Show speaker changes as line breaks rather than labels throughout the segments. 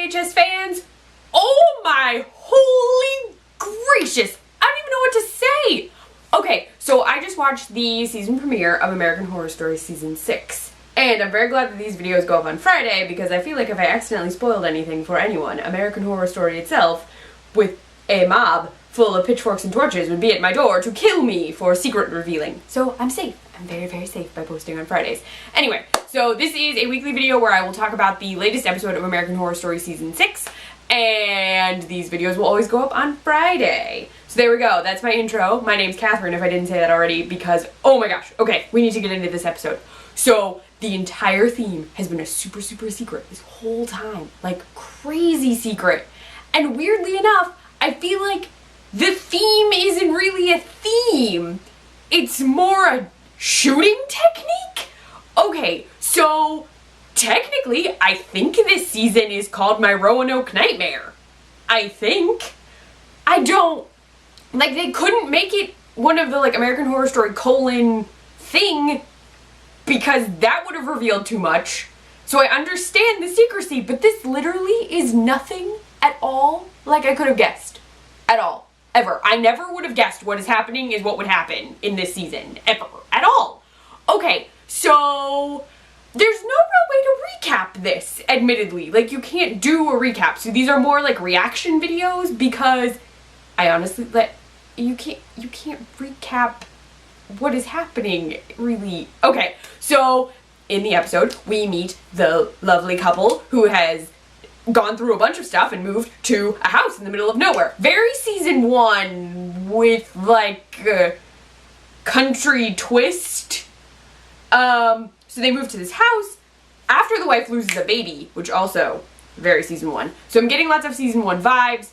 AHS fans? Oh my holy gracious! I don't even know what to say! Okay, so I just watched the season premiere of American Horror Story Season 6. And I'm very glad that these videos go up on Friday because I feel like if I accidentally spoiled anything for anyone, American Horror Story itself, with a mob full of pitchforks and torches, would be at my door to kill me for secret revealing. So I'm safe. I'm very, very safe by posting on Fridays. Anyway, so this is a weekly video where I will talk about the latest episode of American Horror Story Season 6, and these videos will always go up on Friday. So there we go, that's my intro. My name's Catherine, if I didn't say that already, because, oh my gosh, okay, we need to get into this episode. So, the entire theme has been a super, super secret this whole time. Like, crazy secret. And weirdly enough, I feel like the theme isn't really a theme. It's more a shooting technique? Okay, so technically, I think this season is called my Roanoke Nightmare. I think. I don't, like, they couldn't make it one of the, like, American Horror Story : thing because that would have revealed too much. So I understand the secrecy, but this literally is nothing at all like I could have guessed. At all. Ever. I never would have guessed what is happening is what would happen in this season. Ever. At all. Okay, so there's no real way to recap this, admittedly. Like, you can't do a recap. So these are more like reaction videos because I honestly, you can't recap what is happening, really. Okay, so in the episode, we meet the lovely couple who has gone through a bunch of stuff and moved to a house in the middle of nowhere. Very season 1 with, like, a country twist. So they move to this house after the wife loses a baby, which also very season 1. So I'm getting lots of season 1 vibes.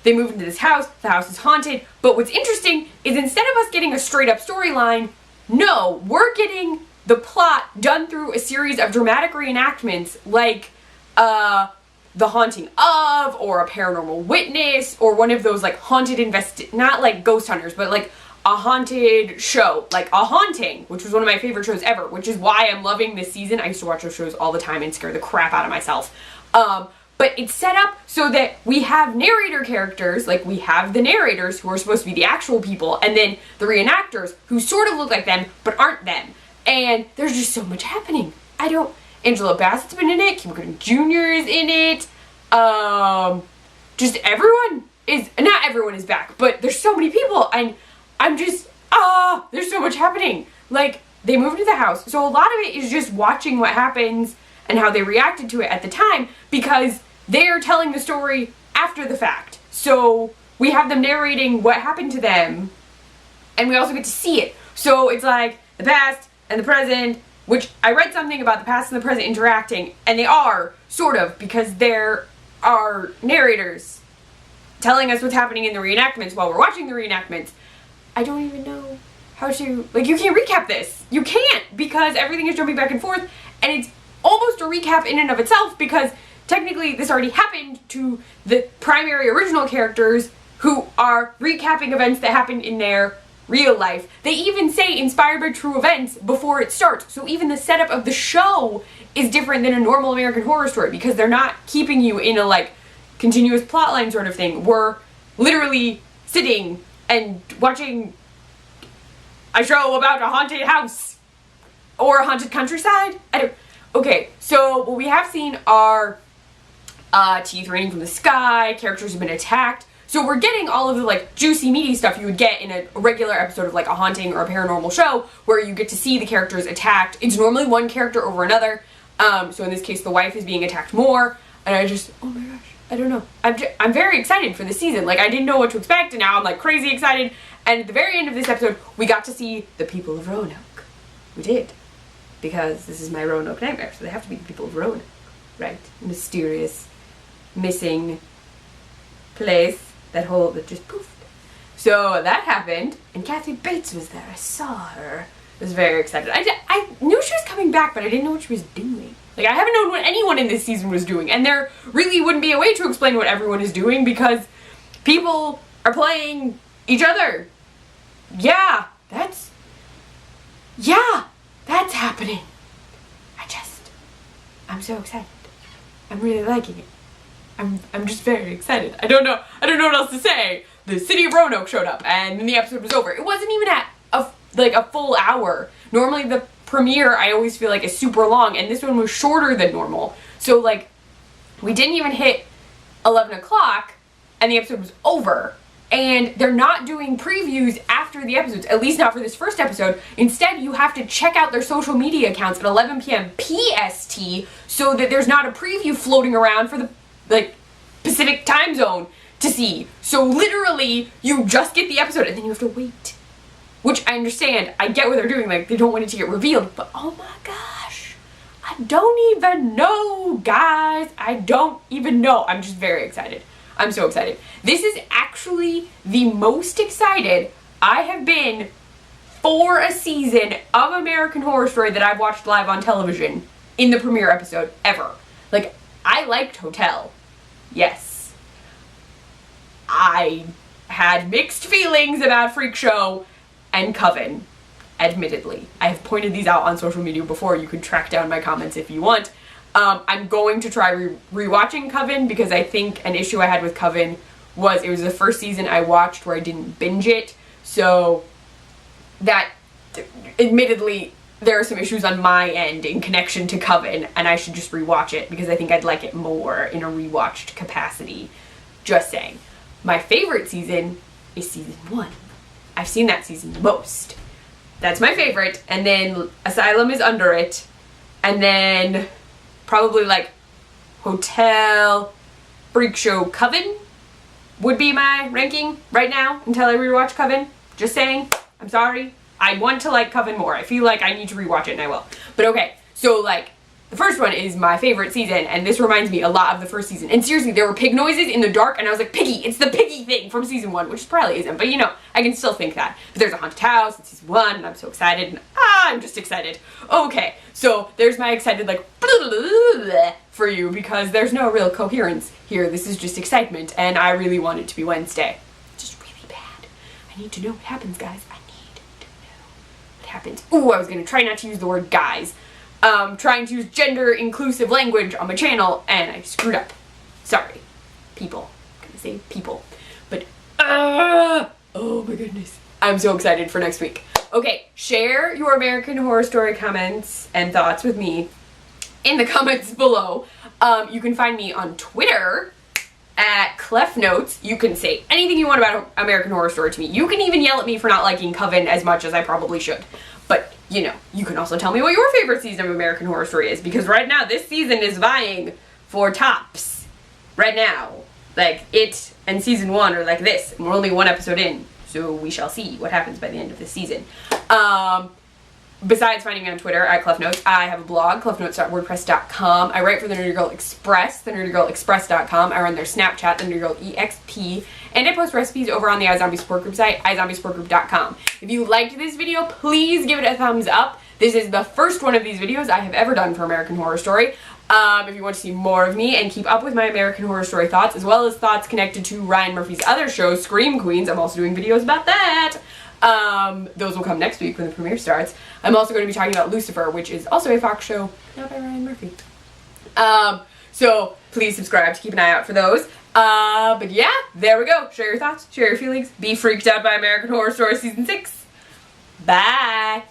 They move into this house, the house is haunted, but what's interesting is instead of us getting a straight up storyline, no, we're getting the plot done through a series of dramatic reenactments like The Haunting of, or A Paranormal Witness, or one of those like haunted not like ghost hunters, but like a haunted show, like A Haunting, which was one of my favorite shows ever, which is why I'm loving this season. I used to watch those shows all the time and scare the crap out of myself. But it's set up so that we have narrator characters, like we have the narrators who are supposed to be the actual people, and then the reenactors who sort of look like them, but aren't them. And there's just so much happening. Angela Bassett's been in it, Cuba Gooding Jr. is in it, just not everyone is back, but there's so many people, and I'm just, there's so much happening. Like, they moved to the house, so a lot of it is just watching what happens and how they reacted to it at the time, because they're telling the story after the fact. So we have them narrating what happened to them, and we also get to see it. So it's like the past and the present, which I read something about the past and the present interacting, and they are, sort of, because there are narrators telling us what's happening in the reenactments while we're watching the reenactments. I don't even know how to, like, you can't recap this. You can't, because everything is jumping back and forth, and it's almost a recap in and of itself, because technically this already happened to the primary original characters who are recapping events that happened in their real life. They even say inspired by true events before it starts. So even the setup of the show is different than a normal American Horror Story, because they're not keeping you in a like continuous plotline sort of thing. We're literally sitting and watching a show about a haunted house or a haunted countryside. Okay, so what we have seen are teeth raining from the sky, characters have been attacked. So we're getting all of the like juicy, meaty stuff you would get in a regular episode of like a haunting or a paranormal show, where you get to see the characters attacked. It's normally one character over another. So in this case, the wife is being attacked more. And I just, oh my gosh, I don't know. I'm very excited for this season. Like, I didn't know what to expect, and now I'm like crazy excited. And at the very end of this episode, we got to see the people of Roanoke. We did. Because this is my Roanoke Nightmare, so they have to be the people of Roanoke, right? Mysterious, missing place that just poofed. So that happened, and Kathy Bates was there. I saw her. I was very excited. I knew she was coming back, but I didn't know what she was doing. Like, I haven't known what anyone in this season was doing, and there really wouldn't be a way to explain what everyone is doing because people are playing each other. Yeah, that's happening. I'm so excited. I'm really liking it. I'm just very excited. I don't know what else to say. The city of Roanoke showed up and then the episode was over. It wasn't even at a full hour. Normally the premiere, I always feel like, is super long, and this one was shorter than normal. So like, we didn't even hit 11 o'clock and the episode was over. And they're not doing previews after the episodes, at least not for this first episode. Instead, you have to check out their social media accounts at 11 p.m. PST so that there's not a preview floating around for the like Pacific time zone to see. So literally, you just get the episode and then you have to wait. Which I understand. I get what they're doing. Like, they don't want it to get revealed. But oh my gosh. I don't even know, guys. I don't even know. I'm just very excited. I'm so excited. This is actually the most excited I have been for a season of American Horror Story that I've watched live on television in the premiere episode ever. Like, I liked Hotel. Yes. I had mixed feelings about Freak Show and Coven, admittedly. I have pointed these out on social media before. You can track down my comments if you want. I'm going to try rewatching Coven because I think an issue I had with Coven was it was the first season I watched where I didn't binge it. So that, admittedly, there are some issues on my end in connection to Coven, and I should just rewatch it because I think I'd like it more in a rewatched capacity. Just saying. My favorite season is season 1. I've seen that season the most. That's my favorite, and then Asylum is under it, and then probably like Hotel, Freak Show, Coven would be my ranking right now until I rewatch Coven. Just saying. I'm sorry. I want to like Coven more. I feel like I need to rewatch it and I will. But okay, so like the first one is my favorite season, and this reminds me a lot of the first season. And seriously, there were pig noises in the dark, and I was like, Piggy, it's the Piggy thing from season 1, which probably isn't, but you know, I can still think that. But there's a haunted house in season 1, and I'm so excited, and I'm just excited. Okay, so there's my excited, like, for you, because there's no real coherence here. This is just excitement, and I really want it to be Wednesday. Just really bad. I need to know what happens, guys. I need to know what happens. Ooh, I was gonna try not to use the word guys. Trying to use gender inclusive language on my channel, and I screwed up. Sorry. People. I'm gonna say people. But, oh my goodness. I'm so excited for next week. Okay, share your American Horror Story comments and thoughts with me in the comments below. You can find me on Twitter at Kleffnotes. You can say anything you want about American Horror Story to me. You can even yell at me for not liking Coven as much as I probably should. But, you know, you can also tell me what your favorite season of American Horror Story is, because right now this season is vying for tops. Right now. Like, it and season 1 are like this, and we're only 1 episode in, so we shall see what happens by the end of this season. Besides finding me on Twitter at Kleffnotes, I have a blog, kleffnotes.wordpress.com. I write for the Nerdy Girl Express, thenerdygirlexpress.com. I run their Snapchat, the Nerdy Girl EXP, and I post recipes over on the iZombie support group site, iZombieSupportGroup.com. If you liked this video, please give it a thumbs up. This is the first one of these videos I have ever done for American Horror Story. If you want to see more of me and keep up with my American Horror Story thoughts, as well as thoughts connected to Ryan Murphy's other show, Scream Queens, I'm also doing videos about that. Those will come next week when the premiere starts. I'm also going to be talking about Lucifer, which is also a Fox show, not by Ryan Murphy. So please subscribe to keep an eye out for those. But yeah, there we go. Share your thoughts, share your feelings, be freaked out by American Horror Story Season 6. Bye!